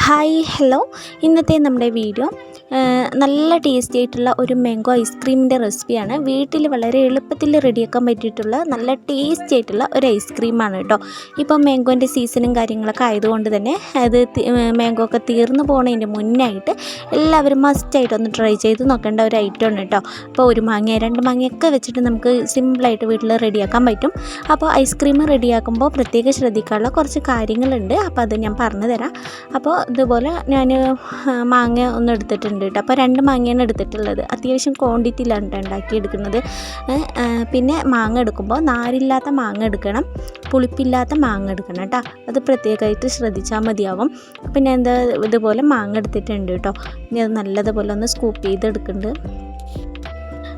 Hi hello ഇന്നത്തെ നമ്മുടെ video നല്ല ടേസ്റ്റി ആയിട്ടുള്ള ഒരു മാംഗോ ഐസ്ക്രീമിൻ്റെ റെസിപ്പിയാണ്. വീട്ടിൽ വളരെ എളുപ്പത്തിൽ റെഡിയാക്കാൻ പറ്റിയിട്ടുള്ള നല്ല ടേസ്റ്റി ആയിട്ടുള്ള ഒരു ഐസ്ക്രീമാണ് കേട്ടോ. ഇപ്പോൾ മാംഗോൻ്റെ സീസണും കാര്യങ്ങളൊക്കെ ആയതുകൊണ്ട് തന്നെ അത് മാംഗോ ഒക്കെ തീർന്നു പോകുന്നതിൻ്റെ മുന്നായിട്ട് എല്ലാവരും മസ്റ്റായിട്ടൊന്ന് ട്രൈ ചെയ്ത് നോക്കേണ്ട ഒരു ഐറ്റമാണ് കേട്ടോ. അപ്പോൾ ഒരു മാങ്ങ രണ്ട് മാങ്ങയൊക്കെ വെച്ചിട്ട് നമുക്ക് സിമ്പിളായിട്ട് വീട്ടിൽ റെഡിയാക്കാൻ പറ്റും. അപ്പോൾ ഐസ്ക്രീം റെഡിയാക്കുമ്പോൾ പ്രത്യേകം ശ്രദ്ധിക്കാനുള്ള കുറച്ച് കാര്യങ്ങളുണ്ട്. അപ്പോൾ അത് ഞാൻ പറഞ്ഞു തരാം. അപ്പോൾ ഇതുപോലെ ഞാൻ മാങ്ങ ഒന്ന് എടുത്തിട്ടുണ്ട് കേട്ടോ. അപ്പോൾ 2 മാങ്ങയാണ് എടുത്തിട്ടുള്ളത്. അത്യാവശ്യം ക്വാണ്ടിറ്റിയിലാണ് ഉണ്ടാക്കിയെടുക്കുന്നത്. പിന്നെ മാങ്ങ എടുക്കുമ്പോൾ നാരില്ലാത്ത മാങ്ങ എടുക്കണം, പുളിപ്പില്ലാത്ത മാങ്ങ എടുക്കണം കേട്ടോ. അത് പ്രത്യേകമായിട്ട് ശ്രദ്ധിച്ചാൽ മതിയാവും. പിന്നെ ഇതുപോലെ മാങ്ങ എടുത്തിട്ടുണ്ട് കേട്ടോ. ഇനി അത് നല്ലതുപോലെ ഒന്ന് സ്കൂപ്പ് ചെയ്തെടുക്കുന്നുണ്ട്.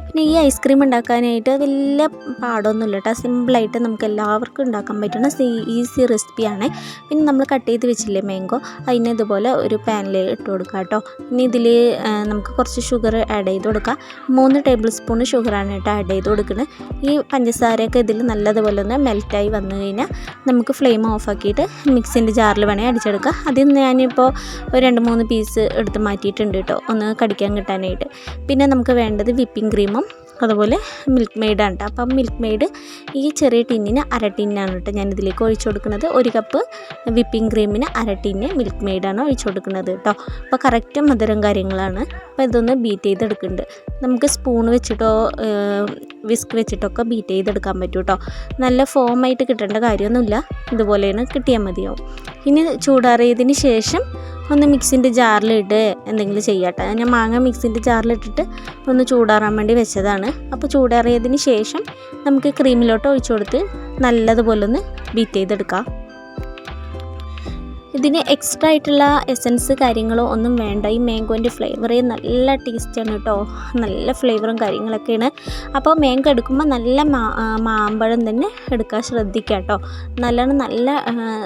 പിന്നെ ഈ ഐസ്ക്രീം ഉണ്ടാക്കാനായിട്ട് വലിയ പാടൊന്നുമില്ല കേട്ടോ. സിമ്പിളായിട്ട് നമുക്ക് എല്ലാവർക്കും ഉണ്ടാക്കാൻ പറ്റുന്ന ഈസി റെസിപ്പിയാണ്. പിന്നെ നമ്മൾ കട്ട് ചെയ്ത് വെച്ചില്ലേ മാംഗോ, അതിനെ ഇതുപോലെ ഒരു പാനിൽ ഇട്ട് കൊടുക്കുക കേട്ടോ. ഇനി ഇതിൽ നമുക്ക് കുറച്ച് ഷുഗർ ആഡ് ചെയ്ത് കൊടുക്കാം. 3 ടേബിൾ സ്പൂൺ ഷുഗറാണ് കേട്ടോ ആഡ് ചെയ്ത് കൊടുക്കുന്നത്. ഈ പഞ്ചസാരയൊക്കെ ഇതിൽ നല്ലതുപോലെ ഒന്ന് മെൽറ്റായി വന്നു കഴിഞ്ഞാൽ നമുക്ക് ഫ്ലെയിം ഓഫാക്കിയിട്ട് മിക്സിൻ്റെ ജാറിൽ വേണേൽ അടിച്ചെടുക്കാം. അതിൽ ഞാനിപ്പോൾ 2-3 പീസ് എടുത്ത് മാറ്റിയിട്ടുണ്ട് കേട്ടോ, ഒന്ന് കടിക്കാൻ കിട്ടാനായിട്ട്. പിന്നെ നമുക്ക് വേണ്ടത് വിപ്പിംഗ് ക്രീമും അതുപോലെ മിൽക്ക് മെയ്ഡാണ് കേട്ടോ. അപ്പം മിൽക്ക് മെയ്ഡ് ഈ ചെറിയ ടിന്നിന് 1/2 ടിന്നാണ് കേട്ടോ ഞാൻ ഇതിലേക്ക് ഒഴിച്ചു കൊടുക്കുന്നത്. 1 കപ്പ് വിപ്പിംഗ് ക്രീമിന് 1/2 ടിന്ന് മിൽക്ക് മെയ്ഡാണ് ഒഴിച്ചു കൊടുക്കുന്നത് കേട്ടോ. അപ്പോൾ കറക്റ്റ് മധുരം കാര്യങ്ങളാണ്. അപ്പോൾ ഇതൊന്ന് ബീറ്റ് ചെയ്തെടുക്കുന്നുണ്ട്. നമുക്ക് സ്പൂൺ വെച്ചിട്ടോ വിസ്ക് വെച്ചിട്ടൊക്കെ ബീറ്റ് ചെയ്തെടുക്കാൻ പറ്റും കേട്ടോ. നല്ല ഫോമായിട്ട് കിട്ടേണ്ട കാര്യമൊന്നുമില്ല, ഇതുപോലെയാണ് കിട്ടിയാൽ മതിയാവും. ഇനി ചൂടാറിയതിന് ശേഷം ഒന്ന് മിക്സിൻ്റെ ജാറിലിട്ട് എന്തെങ്കിലും ചെയ്യാട്ടോ. ഞാൻ മാങ്ങ മിക്സിൻ്റെ ജാറിലിട്ടിട്ട് ഒന്ന് ചൂടാറാൻ വേണ്ടി വെച്ചതാണ്. അപ്പോൾ ചൂടാറിയതിന് ശേഷം നമുക്ക് ക്രീമിലോട്ട് ഒഴിച്ചു കൊടുത്ത് നല്ലതുപോലെ ഒന്ന് ബീറ്റ് ചെയ്തെടുക്കാം. ഇതിന് എക്സ്ട്രാ ആയിട്ടുള്ള എസൻസ് കാര്യങ്ങളോ ഒന്നും വേണ്ട. ഈ മാംഗോൻ്റെ ഫ്ലേവറേ നല്ല ടേസ്റ്റാണ് കേട്ടോ. നല്ല ഫ്ലേവറും കാര്യങ്ങളൊക്കെയാണ്. അപ്പോൾ മാംഗോ എടുക്കുമ്പോൾ നല്ല മാമ്പഴം തന്നെ എടുക്കാൻ ശ്രദ്ധിക്കുക കേട്ടോ. നല്ല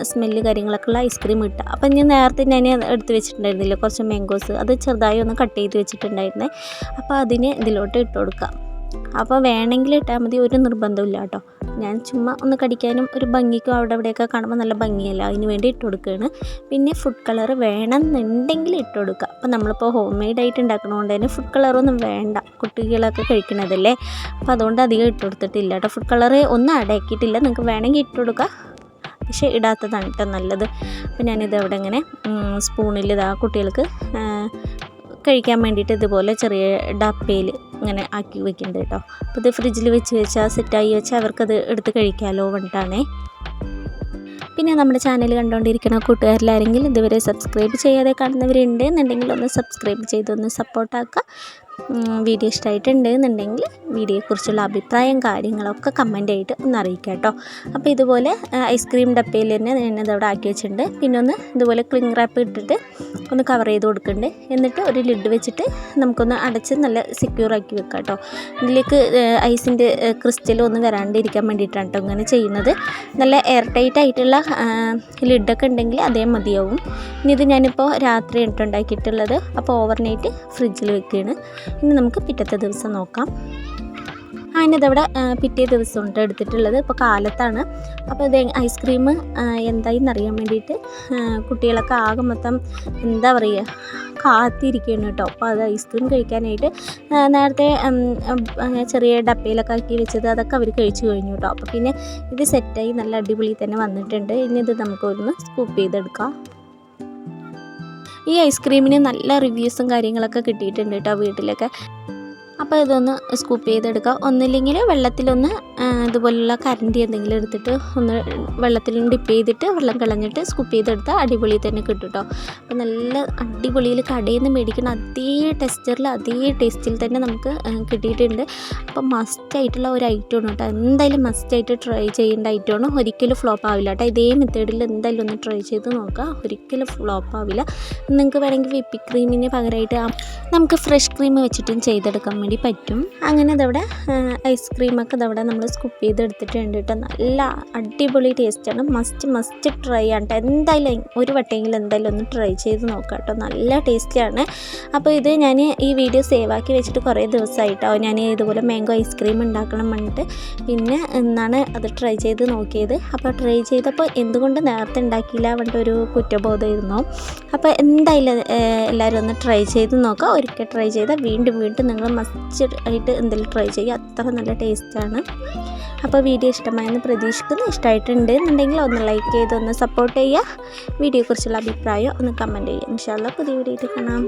സ്മെല്ല് കാര്യങ്ങളൊക്കെ ഉള്ള ഐസ്ക്രീം കിട്ടുക. അപ്പം നേരത്തെ ഞാൻ എടുത്ത് വെച്ചിട്ടുണ്ടായിരുന്നില്ല കുറച്ച് മാംഗോസ്, അത് ചെറുതായി ഒന്ന് കട്ട് ചെയ്ത് വെച്ചിട്ടുണ്ടായിരുന്നേ. അപ്പോൾ അതിന് ഇതിലോട്ട് ഇട്ട് കൊടുക്കാം. അപ്പോൾ വേണമെങ്കിൽ ഇട്ടാൽ മതി, ഒരു നിർബന്ധമില്ല കേട്ടോ. ഞാൻ ചുമ്മാ ഒന്ന് കടിക്കാനും ഒരു ഭംഗിക്കും അവിടെ ഇവിടെയൊക്കെ കാണുമ്പോൾ നല്ല ഭംഗിയല്ല, അതിന് വേണ്ടി ഇട്ട് കൊടുക്കുകയാണ്. പിന്നെ ഫുഡ് കളർ വേണമെന്നുണ്ടെങ്കിൽ ഇട്ട് കൊടുക്കുക. അപ്പോൾ നമ്മളിപ്പോൾ ഹോം മെയ്ഡായിട്ട് ഉണ്ടാക്കണതുകൊണ്ട് തന്നെ ഫുഡ് കളറൊന്നും വേണ്ട, കുട്ടികളൊക്കെ കഴിക്കണതല്ലേ. അപ്പോൾ അതുകൊണ്ട് അധികം ഇട്ട് കൊടുത്തിട്ടില്ല കേട്ടോ. ഫുഡ് കളർ ഒന്നും അടയാക്കിയിട്ടില്ല, നിങ്ങൾക്ക് വേണമെങ്കിൽ ഇട്ട് കൊടുക്കുക, പക്ഷേ ഇടാത്തതാണ് കേട്ടോ നല്ലത്. അപ്പോൾ ഞാനിത് അവിടെ ഇങ്ങനെ സ്പൂണിൽ കുട്ടികൾക്ക് കഴിക്കാൻ വേണ്ടിയിട്ട് ഇതുപോലെ ചെറിയ ഡപ്പയിൽ ഇങ്ങനെ ആക്കി വെക്കുന്നുണ്ട് കേട്ടോ. അപ്പോൾ ഇത് ഫ്രിഡ്ജിൽ വെച്ചാൽ സെറ്റായി വെച്ചാൽ അവർക്കത് എടുത്ത് കഴിക്കാമല്ലോ വേണ്ടിയിട്ടാണേ. പിന്നെ നമ്മുടെ ചാനൽ കണ്ടുകൊണ്ടിരിക്കുന്ന കൂട്ടുകാരിലാരെങ്കിലും ഇതുവരെ സബ്സ്ക്രൈബ് ചെയ്യാതെ കാണുന്നവരുണ്ട് എന്നുണ്ടെങ്കിൽ ഒന്ന് സബ്സ്ക്രൈബ് ചെയ്തൊന്ന് സപ്പോർട്ടാക്കുക. വീഡിയോ ഇഷ്ടമായിട്ടുണ്ട് എന്നുണ്ടെങ്കിൽ വീഡിയോയെക്കുറിച്ചുള്ള അഭിപ്രായം കാര്യങ്ങളൊക്കെ കമൻ്റായിട്ട് ഒന്ന് അറിയിക്കുക കേട്ടോ. അപ്പോൾ ഇതുപോലെ ഐസ്ക്രീം ഡപ്പയിൽ തന്നെ ഞാനതവിടെ ആക്കി വെച്ചിട്ടുണ്ട്. പിന്നെ ഒന്ന് ഇതുപോലെ ക്ലിംഗ് റാപ്പ് ഇട്ടിട്ട് ഒന്ന് കവർ ചെയ്ത് കൊടുക്കുന്നുണ്ട്. എന്നിട്ട് ഒരു ലിഡ് വെച്ചിട്ട് നമുക്കൊന്ന് അടച്ച് നല്ല സെക്യൂർ ആക്കി വെക്കാം കേട്ടോ. ഇതിലേക്ക് ഐസിൻ്റെ ക്രിസ്റ്റൽ ഒന്ന് വരാണ്ടിരിക്കാൻ വേണ്ടിയിട്ടാണ് കേട്ടോ ഇങ്ങനെ ചെയ്യുന്നത്. നല്ല എയർ ടൈറ്റ് ആയിട്ടുള്ള ലിഡൊക്കെ ഉണ്ടെങ്കിൽ അതേ മതിയാവും. ഇനി ഇത് ഞാനിപ്പോൾ രാത്രി ഉണ്ടാക്കിയിട്ടുള്ളത്. അപ്പോൾ ഓവർനൈറ്റ് ഫ്രിഡ്ജിൽ വെക്കുകയാണ്. ഇനി നമുക്ക് പിറ്റത്തെ ദിവസം നോക്കാം. അതിനതവിടെ പിറ്റേ ദിവസം ഉണ്ട് എടുത്തിട്ടുള്ളത്. ഇപ്പോൾ കാലത്താണ്. അപ്പോൾ ഇത് ഐസ്ക്രീം എന്തായെന്നറിയാൻ വേണ്ടിയിട്ട് കുട്ടികളൊക്കെ ആകെ മൊത്തം എന്താ പറയുക കാത്തിരിക്കുകയാണ് കേട്ടോ. അപ്പോൾ അത് ഐസ്ക്രീം കഴിക്കാനായിട്ട് നേരത്തെ ചെറിയ ഡപ്പയിലൊക്കെ ആക്കി വെച്ചത് അതൊക്കെ അവർ കഴിച്ചു കഴിഞ്ഞു കേട്ടോ. അപ്പോൾ പിന്നെ ഇത് സെറ്റായി നല്ല അടിപൊളി തന്നെ വന്നിട്ടുണ്ട്. ഇനി ഇത് നമുക്കൊന്ന് സ്കൂപ്പ് ചെയ്തെടുക്കാം. ഈ ഐസ്ക്രീമിന് നല്ല റിവ്യൂസും കാര്യങ്ങളൊക്കെ കിട്ടിയിട്ടുണ്ട് കേട്ടോ വീട്ടിലൊക്കെ. അപ്പോൾ ഇതൊന്ന് സ്കൂപ്പ് ചെയ്തെടുക്കുക. ഒന്നില്ലെങ്കിൽ വെള്ളത്തിലൊന്ന് ഇതുപോലുള്ള കരണ്ടി എന്തെങ്കിലും എടുത്തിട്ട് ഒന്ന് വെള്ളത്തിൽ ഡിപ്പ് ചെയ്തിട്ട് വെള്ളം കളഞ്ഞിട്ട് സ്കൂപ്പ് ചെയ്തെടുത്താൽ അടിപൊളി തന്നെ കിട്ടും കേട്ടോ. അപ്പോൾ നല്ല അടിപൊളിയിൽ കടയിൽ നിന്ന് മേടിക്കുന്ന അതേ ടെക്സ്ചറിൽ അതേ ടേസ്റ്റിൽ തന്നെ നമുക്ക് കിട്ടിയിട്ടുണ്ട്. അപ്പോൾ മസ്റ്റായിട്ടുള്ള ഒരു ഐറ്റമാണ് കേട്ടോ. എന്തായാലും മസ്റ്റായിട്ട് ട്രൈ ചെയ്യേണ്ട ഐറ്റമാണ്. ഒരിക്കലും ഫ്ലോപ്പ് ആവില്ല കേട്ടോ. ഇതേ മെത്തേഡിൽ എന്തായാലും ഒന്ന് ട്രൈ ചെയ്ത് നോക്കുക, ഒരിക്കലും ഫ്ലോപ്പ് ആവില്ല. നിങ്ങൾക്ക് വേണമെങ്കിൽ വിപ്പിംഗ് ക്രീമിന് പകരമായിട്ട് നമുക്ക് ഫ്രഷ് ക്രീം വെച്ചിട്ടും ചെയ്തെടുക്കാൻ വേണ്ടി പറ്റും. അങ്ങനെ ഇതവിടെ ഐസ്ക്രീമൊക്കെ ഇതവിടെ നമ്മൾ സ്കൂപ്പ് ചെയ്തെടുത്തിട്ടുണ്ട് കേട്ടോ. നല്ല അടിപൊളി ടേസ്റ്റാണ്. മസ്റ്റ് ട്രൈ ആണ് കേട്ടോ. എന്തായാലും ഒരു വട്ടമെങ്കിലും എന്തായാലും ഒന്ന് ട്രൈ ചെയ്ത് നോക്കാം കേട്ടോ. നല്ല ടേസ്റ്റിയാണ്. അപ്പോൾ ഇത് ഞാൻ ഈ വീഡിയോ സേവ് ആക്കി വെച്ചിട്ട് കുറേ ദിവസമായിട്ടോ ഞാൻ ഇതുപോലെ മാംഗോ ഐസ്ക്രീം ഉണ്ടാക്കണം പറഞ്ഞിട്ട് പിന്നെ എന്നാണ് അത് ട്രൈ ചെയ്ത് നോക്കിയത്. അപ്പോൾ ട്രൈ ചെയ്തപ്പോൾ എന്തുകൊണ്ട് നേരത്തെ ഉണ്ടാക്കിയില്ല പറഞ്ഞിട്ടൊരു കുറ്റബോധമായിരുന്നു. അപ്പോൾ എന്തായാലും എല്ലാവരും ഒന്ന് ട്രൈ ചെയ്ത് നോക്കാം. ഒരിക്കൽ ട്രൈ ചെയ്താൽ വീണ്ടും നിങ്ങൾ മസ്റ്റ് ആയിട്ട് എന്തെങ്കിലും ട്രൈ ചെയ്യുക. അത്ര നല്ല ടേസ്റ്റാണ്. അപ്പോൾ വീഡിയോ ഇഷ്ടമായെന്ന് പ്രതീക്ഷിക്കുന്നു. ഇഷ്ടമായിട്ടുണ്ട് എന്നുണ്ടെങ്കിൽ ഒന്ന് ലൈക്ക് ചെയ്ത് ഒന്ന് സപ്പോർട്ട് ചെയ്യുക. വീഡിയോയെക്കുറിച്ചുള്ള അഭിപ്രായം ഒന്ന് കമൻറ്റ് ചെയ്യുക. ഇൻഷാ അല്ലാഹ് പുതിയ വീഡിയോ ആയിട്ട് കാണാം.